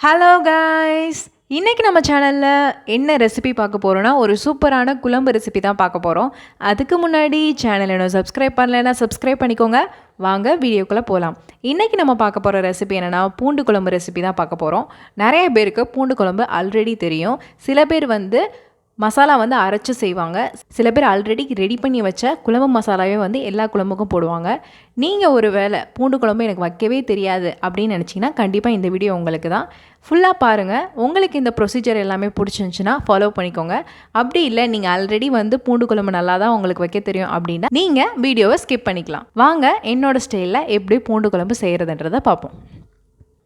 Hello guys, இன்றைக்கி நம்ம சேனலில் என்ன ரெசிபி பார்க்க போகிறோன்னா ஒரு சூப்பரான குழம்பு ரெசிபி தான் பார்க்க போகிறோம். அதுக்கு முன்னாடி சேனல் இன்னும் சப்ஸ்கிரைப் பண்ணலைன்னா சப்ஸ்கிரைப் பண்ணிக்கோங்க. வாங்க வீடியோக்குள்ளே போகலாம். இன்றைக்கி நம்ம பார்க்க போகிற ரெசிபி என்னென்னா பூண்டு குழம்பு ரெசிபி தான் பார்க்க போகிறோம். நிறைய பேருக்கு பூண்டு குழம்பு ஆல்ரெடி தெரியும். சில பேர் மசாலா அரைச்சி செய்வாங்க. சில பேர் ஆல்ரெடி ரெடி பண்ணி வச்ச குழம்பு மசாலாவே எல்லா குழம்புக்கும் போடுவாங்க. நீங்கள் ஒரு வேளை பூண்டு குழம்பு எனக்கு வைக்கவே தெரியாது அப்படின்னு நினச்சிங்கன்னா கண்டிப்பாக இந்த வீடியோ உங்களுக்கு தான். ஃபுல்லாக பாருங்கள். உங்களுக்கு இந்த ப்ரொசீஜர் எல்லாமே பிடிச்சிருந்துச்சின்னா ஃபாலோ பண்ணிக்கோங்க. அப்படி இல்லை நீங்கள் ஆல்ரெடி பூண்டு குழம்பு நல்லா தான் உங்களுக்கு வைக்க தெரியும் அப்படின்னா நீங்கள் வீடியோவை ஸ்கிப் பண்ணிக்கலாம். வாங்க என்னோடய ஸ்டைலில் எப்படி பூண்டு குழம்பு செய்கிறதுன்றதை பார்ப்போம்.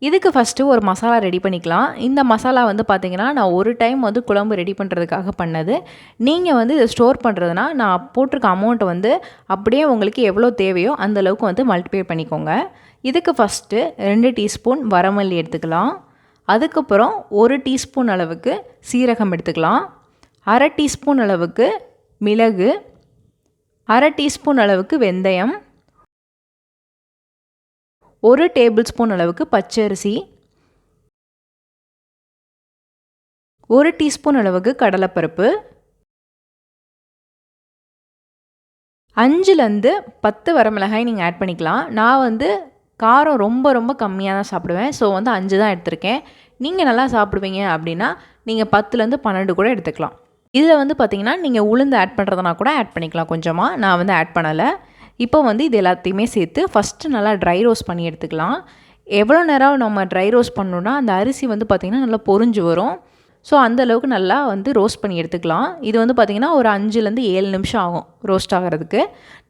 இதுக்கு ஃபஸ்ட்டு ஒரு மசாலா ரெடி பண்ணிக்கலாம். இந்த மசாலா பார்த்திங்கன்னா நான் ஒரு டைம் குழம்பு ரெடி பண்ணுறதுக்காக பண்ணது. நீங்கள் இதை ஸ்டோர் பண்ணுறதுனா நான் போட்டிருக்க அமௌண்ட்டை அப்படியே உங்களுக்கு எவ்வளோ தேவையோ அந்தளவுக்கு மல்டிப்ளை பண்ணிக்கோங்க. இதுக்கு ஃபஸ்ட்டு 2 டீஸ்பூன் வரமல்லி எடுத்துக்கலாம். அதுக்கப்புறம் 1 டீஸ்பூன் அளவுக்கு சீரகம் எடுத்துக்கலாம். 1/2 டீஸ்பூன் அளவுக்கு மிளகு, 1/2 டீஸ்பூன் அளவுக்கு வெந்தயம், 1 டேபிள் ஸ்பூன் அளவுக்கு பச்சரிசி, 1 டீஸ்பூன் அளவுக்கு கடலைப்பருப்பு, 5லேருந்து 10 வரமிளகாய் நீங்கள் ஆட் பண்ணிக்கலாம். நான் காரம் ரொம்ப ரொம்ப கம்மியாக தான் சாப்பிடுவேன். ஸோ 5 தான் எடுத்திருக்கேன். நீங்கள் நல்லா சாப்பிடுவீங்க அப்படின்னா நீங்கள் 10லேருந்து 12 கூட எடுத்துக்கலாம். இதில் பார்த்திங்கன்னா நீங்கள் உளுந்து ஆட் பண்ணுறதுனா கூட ஆட் பண்ணிக்கலாம் கொஞ்சமாக. நான் ஆட் பண்ணலை. இப்போ இது எல்லாத்தையுமே சேர்த்து ஃபஸ்ட்டு நல்லா ட்ரை ரோஸ்ட் பண்ணி எடுத்துக்கலாம். எவ்வளோ நேரம் நம்ம ட்ரை ரோஸ்ட் பண்ணணுன்னா அந்த அரிசி பார்த்திங்கன்னா நல்லா பொரிஞ்சு வரும். ஸோ அந்தளவுக்கு நல்லா ரோஸ்ட் பண்ணி எடுத்துக்கலாம். இது பார்த்திங்கன்னா ஒரு 5லேருந்து 7 நிமிஷம் ஆகும் ரோஸ்ட் ஆகிறதுக்கு.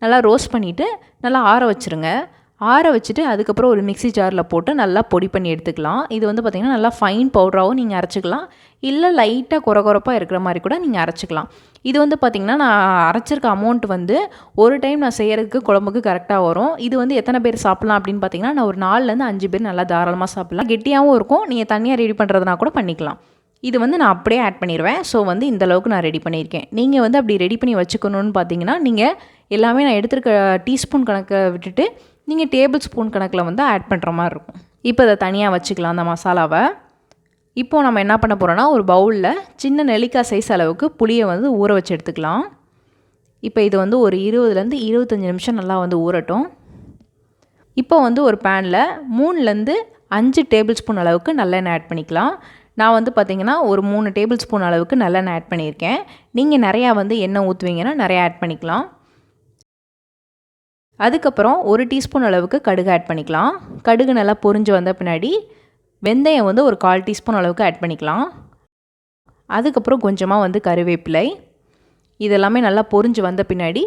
நல்லா ரோஸ்ட் பண்ணிவிட்டு நல்லா ஆற வச்சுருங்க. ஆற வச்சுட்டு அதுக்கப்புறம் ஒரு மிக்ஸி ஜாரில் போட்டு நல்லா பொடி பண்ணி எடுத்துக்கலாம். இது பார்த்திங்கன்னா நல்லா ஃபைன் பவுடராகவும் நீங்கள் அரைச்சிக்கலாம். இல்லை லைட்டாக கொரகொரப்பாக இருக்கிற மாதிரி கூட நீங்கள் அரைச்சிக்கலாம். இது பார்த்திங்கன்னா நான் அரைச்சிருக்க அமௌண்ட் ஒரு டைம் நான் செய்கிறதுக்கு குழம்புக்கு கரெக்டாக வரும். இது எத்தனை பேர் சாப்பிட்லாம் அப்படின்னு பார்த்திங்கன்னா நான் ஒரு 4லேருந்து 5 பேர் நல்லா தாராளமாக சாப்பிட்லாம். கெட்டியாகவும் இருக்கும். நீங்கள் தனியாக ரெடி பண்ணுறதுனா கூட பண்ணிக்கலாம். இது நான் அப்படியே ஆட் பண்ணிடுவேன். ஸோ இந்தளவுக்கு நான் ரெடி பண்ணியிருக்கேன். நீங்கள் அப்படி ரெடி பண்ணி வச்சுக்கணுன்னு பார்த்தீங்கன்னா நீங்கள் எல்லாமே நான் எடுத்துருக்க டீஸ்பூன் கணக்கை விட்டுட்டு நீங்கள் டேபிள் ஸ்பூன் கணக்கில் ஆட் பண்ணுற மாதிரி இருக்கும். இப்போ இதை தனியாக வச்சுக்கலாம் அந்த மசாலாவை. இப்போது நம்ம என்ன பண்ண போகிறோன்னா ஒரு பவுலில் சின்ன நெல்லிக்காய் சைஸ் அளவுக்கு புளியை ஊற வச்சு எடுத்துக்கலாம். இப்போ இது ஒரு 20லேருந்து 25 நிமிஷம் நல்லா ஊறட்டும். இப்போ ஒரு பேனில் 3லேருந்து 5 டேபிள் ஸ்பூன் அளவுக்கு நல்லெண்ணெய் ஆட் பண்ணிக்கலாம். நான் பார்த்திங்கன்னா ஒரு 3 டேபிள் ஸ்பூன் அளவுக்கு நல்லெண்ணெய் ஆட் பண்ணியிருக்கேன். நீங்கள் நிறையா எண்ணெய் ஊற்றுவீங்கன்னா நிறையா ஆட் பண்ணிக்கலாம். அதுக்கப்புறம் 1 டீஸ்பூன் அளவுக்கு கடுகு ஆட் பண்ணிக்கலாம். கடுகு நல்லா பொரிஞ்சு வந்த பின்னாடி வெந்தயம் ஒரு 1/4 டீஸ்பூன் அளவுக்கு ஆட் பண்ணிக்கலாம். அதுக்கப்புறம் கொஞ்சமாக கருவேப்பிலை. இதெல்லாமே நல்லா பொரிஞ்சு வந்த பின்னாடி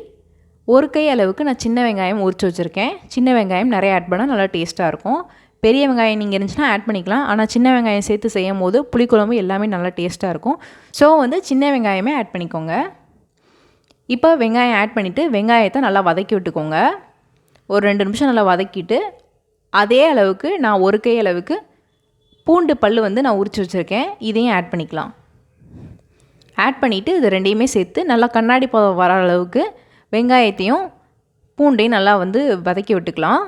ஒரு கை அளவுக்கு நான் சின்ன வெங்காயம் உரித்து வச்சுருக்கேன். சின்ன வெங்காயம் நிறைய ஆட் பண்ணால் நல்லா டேஸ்ட்டாக இருக்கும். பெரிய வெங்காயம் நீங்கள் இருந்துச்சுன்னா ஆட் பண்ணிக்கலாம். ஆனால் சின்ன வெங்காயம் சேர்த்து செய்யும் போது புளிக்குழம்பு எல்லாமே நல்லா டேஸ்ட்டாக இருக்கும். ஸோ சின்ன வெங்காயமே ஆட் பண்ணிக்கோங்க. இப்போ வெங்காயம் ஆட் பண்ணிவிட்டு வெங்காயத்தை நல்லா வதக்கி விட்டுக்கோங்க. ஒரு 2 நிமிஷம் நல்லா வதக்கிட்டு அதே அளவுக்கு நான் ஒரு கை அளவுக்கு பூண்டு பல் நான் உரித்து வச்சுருக்கேன். இதையும் ஆட் பண்ணிக்கலாம். ஆட் பண்ணிவிட்டு இது ரெண்டையுமே சேர்த்து நல்லா கண்ணாடி பதம் வர அளவுக்கு வெங்காயத்தையும் பூண்டையும் நல்லா வதக்கி விட்டுக்கலாம்.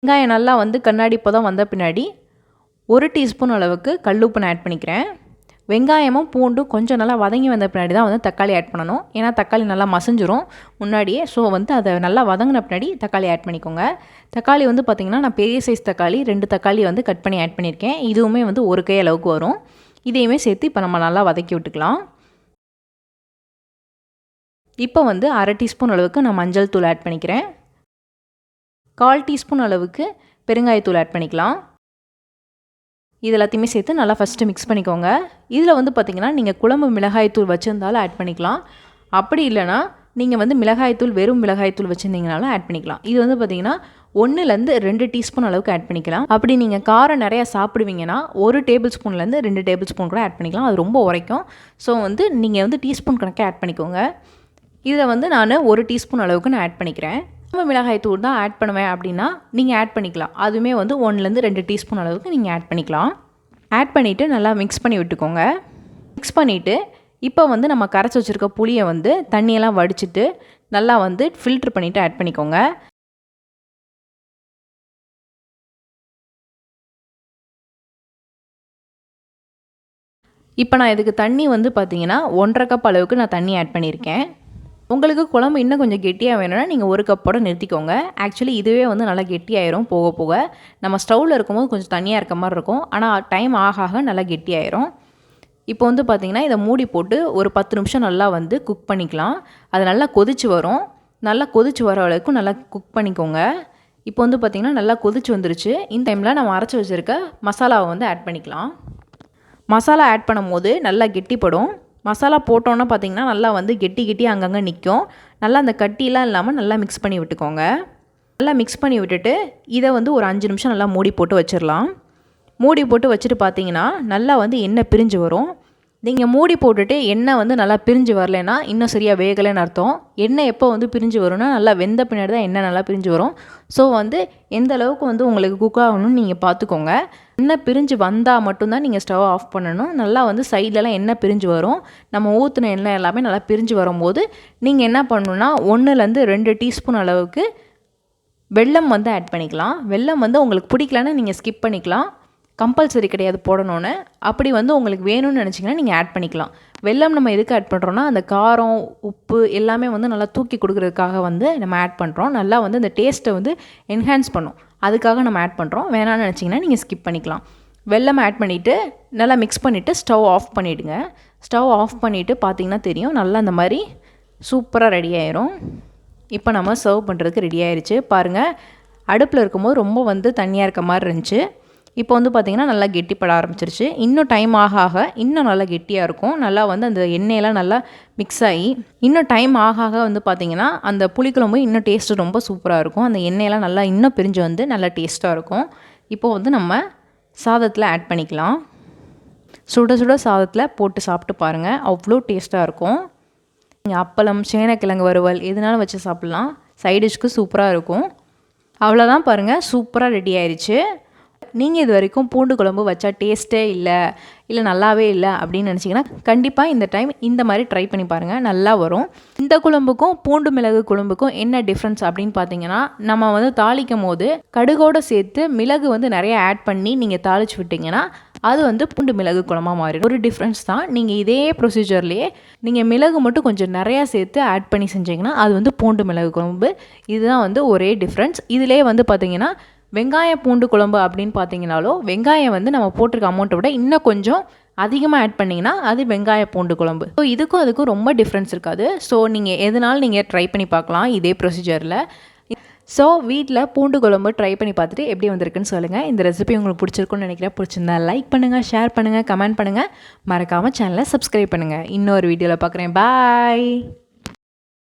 வெங்காயம் நல்லா கண்ணாடி பதம் வந்த பின்னாடி 1 டீஸ்பூன் அளவுக்கு கல்லுப்பு நான் ஆட் பண்ணிக்கிறேன். வெங்காயமும் பூண்டும் கொஞ்சம் நல்லா வதங்கி வந்த பின்னாடி தான் தக்காளி ஆட் பண்ணணும். ஏன்னா தக்காளி நல்லா மசிஞ்சிரும் முன்னாடியே. ஸோ அதை நல்லா வதங்கின பின்னாடி தக்காளி ஆட் பண்ணிக்கோங்க. தக்காளி பார்த்திங்கன்னா நான் பெரிய சைஸ் தக்காளி 2 தக்காளி கட் பண்ணி ஆட் பண்ணியிருக்கேன். இதுவுமே ஒரு கை அளவுக்கு வரும். இதையுமே சேர்த்து இப்போ நம்ம நல்லா வதக்கி விட்டுக்கலாம். இப்போ 1/2 டீஸ்பூன் அளவுக்கு நான் மஞ்சள் தூள் ஆட் பண்ணிக்கிறேன். 1/4 டீஸ்பூன் அளவுக்கு பெருங்காயத்தூள் ஆட் பண்ணிக்கலாம். இது எல்லாத்தையுமே சேர்த்து நல்லா ஃபஸ்ட்டு மிக்ஸ் பண்ணிக்கோங்க. இதில் பார்த்திங்கன்னா நீங்கள் குழம்பு மிளகாய்த்தூள் வச்சுருந்தாலும் ஆட் பண்ணிக்கலாம். அப்படி இல்லைனா நீங்கள் மிளகாய்த்தூள் வெறும் மிளகாய்த்தூள் வச்சுருந்தீங்கனாலும் ஆட் பண்ணிக்கலாம். இது பார்த்திங்கன்னா 1லேருந்து 2 டீஸ்பூன் அளவுக்கு ஆட் பண்ணிக்கலாம். அப்படி நீங்கள் காரம் நிறையா சாப்பிடுவீங்கன்னா 1 டேபிள் ஸ்பூன்லேருந்து 2 டேபிள் ஸ்பூன் கூட ஆட் பண்ணிக்கலாம். அது ரொம்ப உரைக்கும். ஸோ நீங்கள் டீஸ்பூன் கணக்கே ஆட் பண்ணிக்கோங்க. இதில் நான் 1 டீஸ்பூன் அளவுக்கு நான் ஆட் பண்ணிக்கிறேன். குழம்பு மிளகாய் தூள் தான் ஆட் பண்ணுவேன் அப்படின்னா நீங்கள் ஆட் பண்ணிக்கலாம். அதுவுமே 1லேருந்து 2 டீஸ்பூன் அளவுக்கு நீங்கள் ஆட் பண்ணிக்கலாம். ஆட் பண்ணிவிட்டு நல்லா மிக்ஸ் பண்ணி விட்டுக்கோங்க. மிக்ஸ் பண்ணிவிட்டு இப்போ நம்ம கரைச்சி வச்சுருக்க புளியை தண்ணியெல்லாம் வடிச்சிட்டு நல்லா ஃபில்ட்ரு பண்ணிவிட்டு ஆட் பண்ணிக்கோங்க. இப்போ நான் இதுக்கு தண்ணி வந்து பார்த்திங்கன்னா 1.5 கப் அளவுக்கு நான் தண்ணி ஆட் பண்ணியிருக்கேன். உங்களுக்கு குழம்பு இன்னும் கொஞ்சம் கெட்டியாக வேணும்னா நீங்கள் 1 கப்போடு நிறுத்திக்கோங்க. ஆக்சுவலி இதுவே வந்து நல்லா கெட்டியாயிரும் போக போக. நம்ம ஸ்டவ்வில் இருக்கும்போது கொஞ்சம் தண்ணியாக இருக்க மாதிரி இருக்கும், ஆனால் டைம் ஆக ஆக நல்லா கெட்டியாயிரும். இப்போ வந்து பார்த்திங்கன்னா இதை மூடி போட்டு ஒரு 10 நிமிஷம் நல்லா வந்து குக் பண்ணிக்கலாம். அது நல்லா கொதிச்சு வரும். நல்லா கொதிச்சு வர அளவுக்கு நல்லா குக் பண்ணிக்கோங்க. இப்போ வந்து பார்த்திங்கன்னா நல்லா கொதிச்சு வந்துருச்சு. இந்த டைமில் நம்ம அரைச்சி வச்சுருக்க மசாலாவை வந்து ஆட் பண்ணிக்கலாம். மசாலா ஆட் பண்ணும்போது நல்லா கெட்டிப்படும். மசாலா போட்டோன்னா பார்த்திங்கன்னா நல்லா வந்து கெட்டி அங்கங்கே நிற்கும். நல்லா அந்த கட்டிலாம் இல்லாமல் நல்லா மிக்ஸ் பண்ணி விட்டுக்கோங்க. நல்லா மிக்ஸ் பண்ணி விட்டுட்டு இதை வந்து ஒரு 5 நிமிஷம் நல்லா மூடி போட்டு வச்சிடலாம். மூடி போட்டு வச்சுட்டு பார்த்தீங்கன்னா நல்லா வந்து எண்ணெய் பிரிஞ்சு வரும். நீங்கள் மூடி போட்டுட்டு எண்ணெய் வந்து நல்லா பிரிஞ்சு வரலைன்னா இன்னும் சரியாக வேகலைன்னு அர்த்தம். எண்ணெய் எப்போ வந்து பிரிஞ்சு வரும்னா நல்லா வெந்த பின்னாடி தான் எண்ணெய் நல்லா பிரிஞ்சு வரும். ஸோ வந்து எந்த அளவுக்கு வந்து உங்களுக்கு குக் ஆகணும்னு நீங்கள் பார்த்துக்கோங்க. எண்ணெய் பிரிஞ்சு வந்தால் மட்டும்தான் நீங்கள் ஸ்டவ் ஆஃப் பண்ணணும். நல்லா வந்து சைட்லலாம் எண்ணெய் பிரிஞ்சு வரும். நம்ம ஊற்றின எண்ணெய் எல்லாமே நல்லா பிரிஞ்சு வரும்போது நீங்கள் என்ன பண்ணணுன்னா 1லேருந்து 2 டீஸ்பூன் அளவுக்கு வெல்லம் வந்து ஆட் பண்ணிக்கலாம். வெல்லம் வந்து உங்களுக்கு பிடிக்கலன்னா நீங்கள் ஸ்கிப் பண்ணிக்கலாம். கம்பல்சரி கிடையாது போடணுன்னு. அப்படி வந்து உங்களுக்கு வேணும்னு நினச்சிங்கன்னா நீங்கள் ஆட் பண்ணிக்கலாம். வெல்லம் நம்ம எதுக்கு ஆட் பண்ணுறோன்னா அந்த காரம் உப்பு எல்லாமே வந்து நல்லா தூக்கி கொடுக்குறதுக்காக வந்து நம்ம ஆட் பண்ணுறோம். நல்லா வந்து அந்த டேஸ்ட்டை வந்து என்ஹான்ஸ் பண்ணும். அதுக்காக நம்ம ஆட் பண்ணுறோம். வேணான்னு நினச்சிங்கன்னா நீங்கள் ஸ்கிப் பண்ணிக்கலாம். வெல்லம் ஆட் பண்ணிவிட்டு நல்லா மிக்ஸ் பண்ணிவிட்டு ஸ்டவ் ஆஃப் பண்ணிவிடுங்க. ஸ்டவ் ஆஃப் பண்ணிவிட்டு பார்த்திங்கன்னா தெரியும் நல்லா அந்த மாதிரி சூப்பராக ரெடி ஆயிரும். இப்போ நம்ம சர்வ் பண்ணுறதுக்கு ரெடி ஆயிடுச்சு. பாருங்கள், அடுப்பில் இருக்கும்போது ரொம்ப வந்து தண்ணியாக இருக்க மாதிரி இருந்துச்சு. இப்போ வந்து பார்த்திங்கன்னா நல்லா கெட்டிப்பட ஆரம்பிச்சிருச்சு. இன்னும் டைம் ஆக ஆக இன்னும் நல்லா கெட்டியாக இருக்கும். நல்லா வந்து அந்த எண்ணெயெல்லாம் நல்லா மிக்ஸ் ஆகி இன்னும் டைம் ஆக ஆக வந்து பார்த்திங்கன்னா அந்த புளிக்குழம்பு இன்னும் டேஸ்ட்டு ரொம்ப சூப்பராக இருக்கும். அந்த எண்ணெயெல்லாம் நல்லா இன்னும் பிரிஞ்சு வந்து நல்லா டேஸ்ட்டாக இருக்கும். இப்போ வந்து நம்ம சாதத்தில் ஆட் பண்ணிக்கலாம். சுட சுட சாதத்தில் போட்டு சாப்பிட்டு பாருங்கள், அவ்வளோ டேஸ்ட்டாக இருக்கும். நீங்கள் அப்பளம், சேனக்கிழங்கு வறுவல் எதுனாலும் வச்சு சாப்பிட்லாம். சைடிஷ்க்கு சூப்பராக இருக்கும். அவ்வளோதான் பாருங்கள், சூப்பராக ரெடி ஆயிடுச்சு. நீங்கள் இது வரைக்கும் பூண்டு குழம்பு வச்சா டேஸ்ட்டே இல்லை நல்லாவே இல்லை அப்படின்னு நினச்சிங்கன்னா கண்டிப்பாக இந்த டைம் இந்த மாதிரி ட்ரை பண்ணி பாருங்கள், நல்லா வரும். இந்த குழம்புக்கும் பூண்டு மிளகு குழம்புக்கும் என்ன டிஃப்ரென்ஸ் அப்படின்னு பார்த்தீங்கன்னா, நம்ம வந்து தாளிக்கும் போது கடுகோடு சேர்த்து மிளகு வந்து நிறைய ஆட் பண்ணி நீங்கள் தாளித்து விட்டிங்கன்னா அது வந்து பூண்டு மிளகு குழம்பாக மாறிடும். ஒரு டிஃப்ரென்ஸ் தான். நீங்கள் இதே ப்ரொசீஜர்லேயே நீங்கள் மிளகு மட்டும் கொஞ்சம் நிறையா சேர்த்து ஆட் பண்ணி செஞ்சிங்கன்னா அது வந்து பூண்டு மிளகு குழம்பு. இதுதான் வந்து ஒரே டிஃப்ரென்ஸ். இதிலே வந்து பார்த்திங்கன்னா வெங்காய பூண்டு குழம்பு அப்படின்னு பார்த்தீங்கனாலும் வெங்காயம் வந்து நம்ம போட்டிருக்க அமௌண்ட்டை விட இன்னும் கொஞ்சம் அதிகமாக ஆட் பண்ணிங்கன்னா அது வெங்காய பூண்டு குழம்பு. ஸோ இதுக்கும் அதுக்கும் ரொம்ப டிஃப்ரென்ஸ் இருக்காது. ஸோ நீங்கள் எதனாலும் நீங்கள் ட்ரை பண்ணி பார்க்கலாம் இதே ப்ரொசீஜரில். ஸோ வீட்டில் பூண்டு குழம்பு ட்ரை பண்ணி பார்த்துட்டு எப்படி வந்திருக்குன்னு சொல்லுங்கள். இந்த ரெசிபி உங்களுக்கு பிடிச்சிருக்குன்னு நினைக்கிறேன். பிடிச்சிருந்தா லைக் பண்ணுங்கள், ஷேர் பண்ணுங்கள், கமெண்ட் பண்ணுங்கள். மறக்காமல் சேனலை சப்ஸ்கிரைப் பண்ணுங்கள். இன்னொரு வீடியோவில் பார்க்குறேன். பாய்.